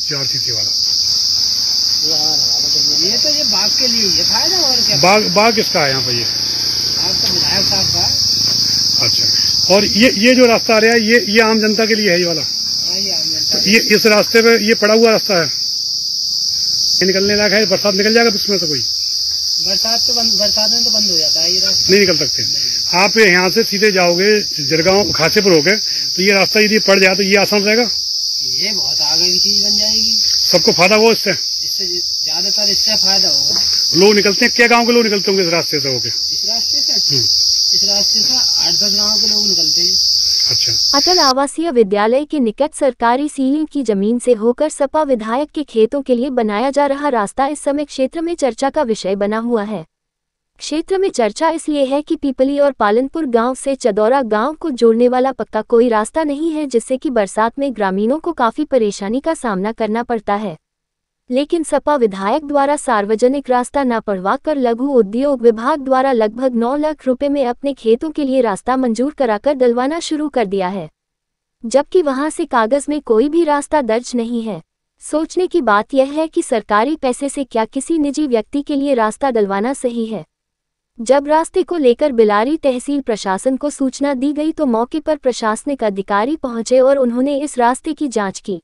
CRCC वाला। ये तो ये बाग के लिए ये फायदा और क्या। बाग किसका है यहाँ पर? ये बाग तो विधायक साहब का। अच्छा, और ये जो रास्ता आ रहा है ये आम जनता के लिए है ये वाला? हाँ, ये आम जनता। तो ये इस रास्ते पे ये पड़ा हुआ रास्ता है, ये निकलने लायक है? बरसात निकल जाएगा इसमें से कोई? बरसात में तो बंद हो जाता है ये रास्ता, नहीं निकल सकते। आप यहाँ से सीधे जाओगे जरगांव खासेपुर होके, तो ये रास्ता यदि पड़ जाए तो ये आसान रहेगा? ये बहुत आगे की चीज बन जाएगी, सबको फायदा होगा इससे? इससे ज्यादातर इससे फायदा होगा। लोग निकलते हैं, क्या गांव के लोग निकलते होंगे इस रास्ते से होके? इस रास्ते से 8-10 गाँव के लोग निकलते हैं। अच्छा। अटल आवासीय विद्यालय के निकट सरकारी सीलिंग की जमीन से होकर सपा विधायक के खेतों के लिए बनाया जा रहा रास्ता इस समय क्षेत्र में चर्चा का विषय बना हुआ है। क्षेत्र में चर्चा इसलिए है कि पीपली और पालनपुर गांव से चदौरा गांव को जोड़ने वाला पक्का कोई रास्ता नहीं है, जिससे कि बरसात में ग्रामीणों को काफी परेशानी का सामना करना पड़ता है। लेकिन सपा विधायक द्वारा सार्वजनिक रास्ता न पड़वा कर लघु उद्योग विभाग द्वारा लगभग 9 लाख रुपए में अपने खेतों के लिए रास्ता मंजूर कराकर डलवाना शुरू कर दिया है, जबकि वहां से कागज में कोई भी रास्ता दर्ज नहीं है। सोचने की बात यह है कि सरकारी पैसे से क्या किसी निजी व्यक्ति के लिए रास्ता डलवाना सही है। जब रास्ते को लेकर बिलारी तहसील प्रशासन को सूचना दी गई तो मौके पर प्रशासनिक अधिकारी पहुंचे और उन्होंने इस रास्ते की जांच की,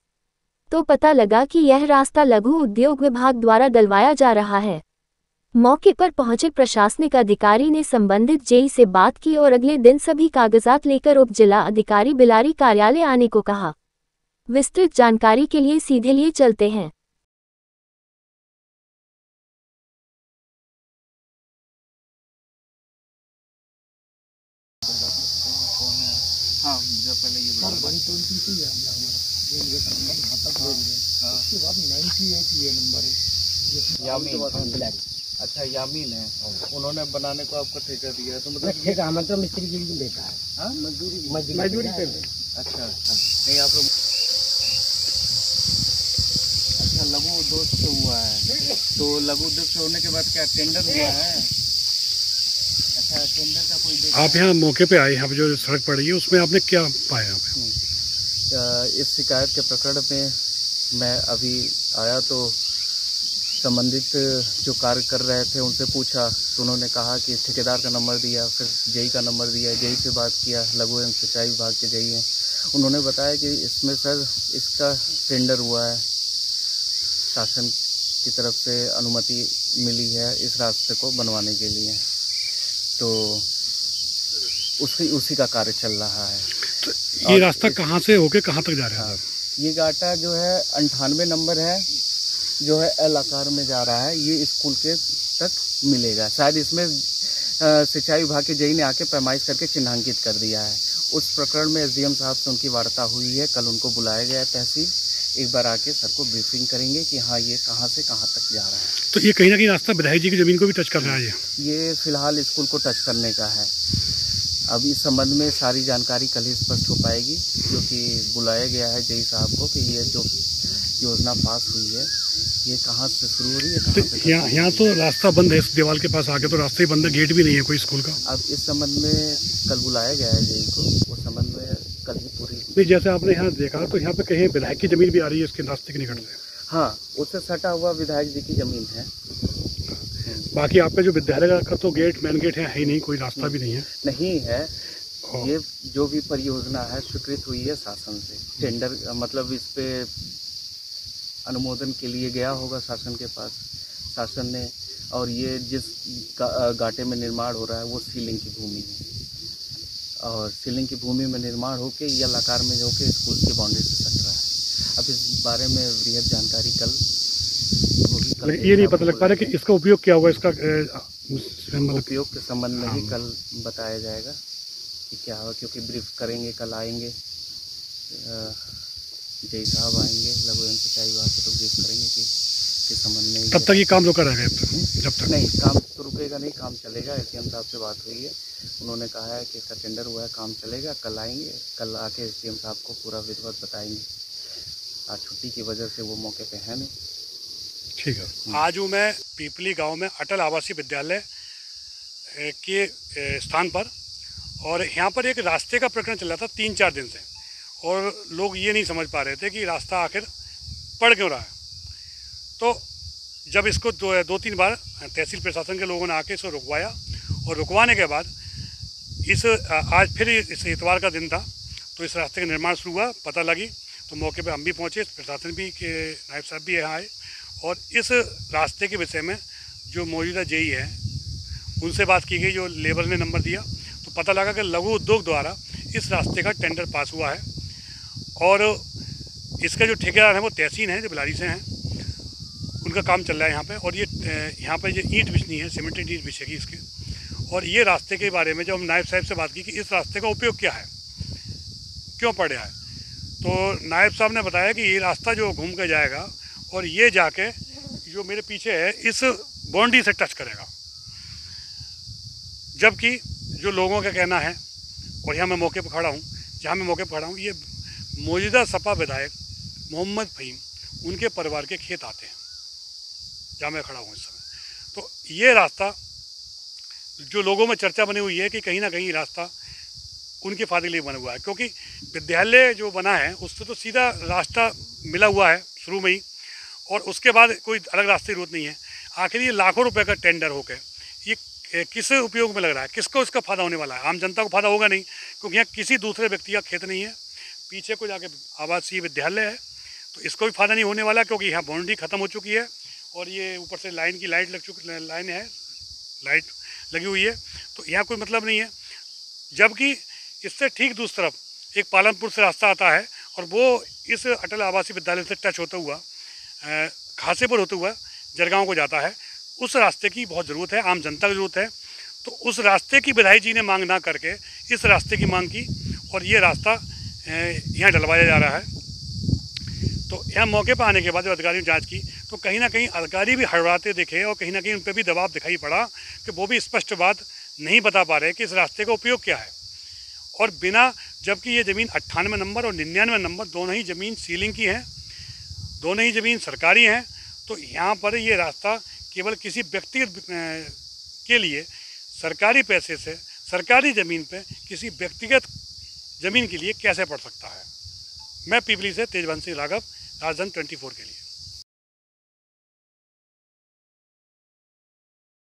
तो पता लगा कि यह रास्ता लघु उद्योग विभाग द्वारा डलवाया जा रहा है। मौके पर पहुंचे प्रशासनिक अधिकारी ने संबंधित जेई से बात की और अगले दिन सभी कागजात लेकर उप जिला अधिकारी बिलारी कार्यालय आने को कहा। विस्तृत जानकारी के लिए सीधे लिए चलते हैं। हाँ, मुझे पहले ये बता 120 ही है नंबर खाता है, उसके बाद 98 ये नंबर है यामीन। अच्छा यामीन है, उन्होंने बनाने को आपको ठेका दिया है, तो मतलब ठेका मतलब मिस्त्री की देता है। हाँ, मजदूरी पे। अच्छा, नहीं आप लोग अच्छा लघु उद्योग से हुआ है, तो लघु उद्योग से होने के बाद क्या टेंडर हुआ है? अच्छा, टेंडर का कोई आप यहाँ मौके पे आए, यहाँ पे जो सड़क पड़ी है उसमें आपने क्या पाया यहाँ पे? इस शिकायत के प्रकरण में मैं अभी आया तो संबंधित जो कार्य कर रहे थे उनसे पूछा, तो उन्होंने कहा कि ठेकेदार का नंबर दिया, फिर जेई का नंबर दिया, जेई से बात किया, लघु एवं सिंचाई विभाग के जेई हैं, उन्होंने बताया कि इसमें सर इसका टेंडर हुआ है, शासन की तरफ से अनुमति मिली है इस रास्ते को बनवाने के लिए, तो उसी का कार्य चल रहा है। तो ये रास्ता कहाँ से होके कहाँ तक जा रहा है? ये गाटा जो है 98 नंबर है, जो है एल आकार में जा रहा है, ये स्कूल के तक मिलेगा। शायद इसमें सिंचाई विभाग के जेई ने आके पैमाइश करके चिन्हांकित कर दिया है। उस प्रकरण में एसडीएम साहब से उनकी वार्ता हुई है, कल उनको बुलाया गया है तहसील, एक बार आके सर को ब्रीफिंग करेंगे कि हाँ ये कहाँ से कहाँ तक जा रहा है। तो ये कहीं ना कहीं रास्ता विधायक जी की जमीन को भी टच कर रहा है? ये फिलहाल स्कूल को टच करने का है। अब इस संबंध में सारी जानकारी कल ही स्पष्ट हो पाएगी, क्योंकि बुलाया गया है जेई साहब को कि ये जो योजना पास हुई है ये कहाँ से शुरू हो रही है, कहाँ से? यहाँ तो रास्ता बंद है, इस दीवार के पास आके तो रास्ता ही बंद है, गेट भी नहीं है कोई स्कूल का। अब इस संबंध में कल बुलाया गया है जेई को, उस संबंध में कल ही पूरी नहीं, जैसे आपने यहाँ देखा तो यहाँ पे कहीं विधायक की जमीन भी आ रही है इसके रास्ते के निकट से? हाँ, उससे सटा हुआ विधायक जी की जमीन है। बाकी आपका जो विद्यालय का तो गेट मेन गेट है ही नहीं, कोई रास्ता भी नहीं है? नहीं है, ये जो भी परियोजना है स्वीकृत हुई है शासन से, टेंडर मतलब इस पे अनुमोदन के लिए गया होगा शासन के पास, शासन ने, और ये जिस घाटे में निर्माण हो रहा है वो सीलिंग की भूमि है, और सीलिंग की भूमि में निर्माण होके या आकार में होके स्कूल की बाउंड्री से सट रहा है। अब इस बारे में वृहद जानकारी कल होगी। ये नहीं पता लग पा रहा कि इसका उपयोग क्या होगा, इसका उपयोग के संबंध में ही कल बताया जाएगा कि क्या होगा, क्योंकि ब्रीफ करेंगे, कल आएंगे जेई साहब आएंगे लघु एवं सिंचाई विभाग से, तो ब्रीफ करेंगे कि किस संबंध में। तब तक ये काम रुका रहेगा? जब तक नहीं, काम तो रुकेगा नहीं, काम चलेगा। एसडीएम साहब से बात हुई है, उन्होंने कहा है कि इसका टेंडर हुआ है, काम चलेगा। कल आएंगे, कल आके एसडीएम साहब को पूरा विधिवत बताएंगे। आज छुट्टी की वजह से वो मौके पे है नहीं। ठीक है। आज हूँ मैं पीपली गांव में अटल आवासीय विद्यालय के स्थान पर, और यहाँ पर एक रास्ते का प्रकरण चल रहा था 3-4 दिन से, और लोग ये नहीं समझ पा रहे थे कि रास्ता आखिर पड़ क्यों रहा है। तो जब इसको दो तीन बार तहसील प्रशासन के लोगों ने आके इसको रुकवाया और रुकवाने के बाद आज फिर इस इतवार का दिन था, तो इस रास्ते का निर्माण शुरू हुआ। पता लगी तो मौके पे हम भी पहुँचे, प्रशासन भी के नायब साहब भी यहाँ आए और इस रास्ते के विषय में जो मौजूदा जेई है उनसे बात की गई, जो लेबर ने नंबर दिया। तो पता लगा कि लघु उद्योग द्वारा इस रास्ते का टेंडर पास हुआ है और इसका जो ठेकेदार है वो तहसीन है, जो बिलारी से हैं, उनका काम चल रहा है यहाँ पे। और ये यहाँ पे जो ईंट बिछनी है, सीमेंटेड ईंट बिछेगी इसके। और ये रास्ते के बारे में जब हम नायब साहब से बात की कि इस रास्ते का उपयोग क्या है, क्यों पड़ रहा है, तो नायब साहब ने बताया कि ये रास्ता जो घूम के जाएगा और ये जाके जो मेरे पीछे है इस बाउंड्री से टच करेगा। जबकि जो लोगों का कहना है, और यहाँ मैं मौके पर खड़ा हूँ, जहाँ मैं मौके पर खड़ा हूँ, ये मौजूदा सपा विधायक मोहम्मद फहीम उनके परिवार के खेत आते हैं जहाँ मैं खड़ा हूँ इस समय। तो ये रास्ता जो लोगों में चर्चा बनी हुई है कि कहीं ना कहीं रास्ता उनके फायदे के लिए बना हुआ है, क्योंकि विद्यालय जो बना है उससे तो सीधा रास्ता मिला हुआ है शुरू में ही, और उसके बाद कोई अलग रास्ते की जरूरत नहीं है। आखिर ये लाखों रुपए का टेंडर होकर ये किस उपयोग में लग रहा है, किसको इसका फ़ायदा होने वाला है? आम जनता को फ़ायदा होगा नहीं, क्योंकि यहाँ किसी दूसरे व्यक्ति का खेत नहीं है। पीछे को जाके आवासीय विद्यालय है, तो इसको भी फ़ायदा नहीं होने वाला, क्योंकि यहाँ बाउंड्री ख़त्म हो चुकी है और ये ऊपर से लाइट लग चुकी, लाइट लगी हुई है, तो यहाँ कोई मतलब नहीं है। जबकि इससे ठीक दूसरी तरफ एक पालनपुर से रास्ता आता है और वो इस अटल आवासीय विद्यालय से टच होता हुआ खासेपुर होते हुआ जरगांव को जाता है। उस रास्ते की बहुत ज़रूरत है, आम जनता की ज़रूरत है। तो उस रास्ते की विधायक जी ने मांग ना करके इस रास्ते की मांग की और ये रास्ता यहाँ डलवाया जा रहा है। तो यहाँ मौके पर आने के बाद जब अधिकारियों ने जाँच की तो कहीं ना कहीं अधिकारी भी हड़बड़ाते दिखे और कहीं ना कहीं उन पर भी दबाव दिखाई पड़ा कि वो भी स्पष्ट बात नहीं बता पा रहे कि इस रास्ते का उपयोग क्या है। और बिना, जबकि ये ज़मीन 98 नंबर और 99 नंबर दोनों ही ज़मीन सीलिंग की हैं, दोनों ही ज़मीन सरकारी हैं। तो यहाँ पर ये रास्ता केवल किसी व्यक्तिगत के लिए सरकारी पैसे से सरकारी ज़मीन पे किसी व्यक्तिगत ज़मीन के लिए कैसे पड़ सकता है। मैं पीपली से तेजवंशी राघव, राजधानी 24 के लिए।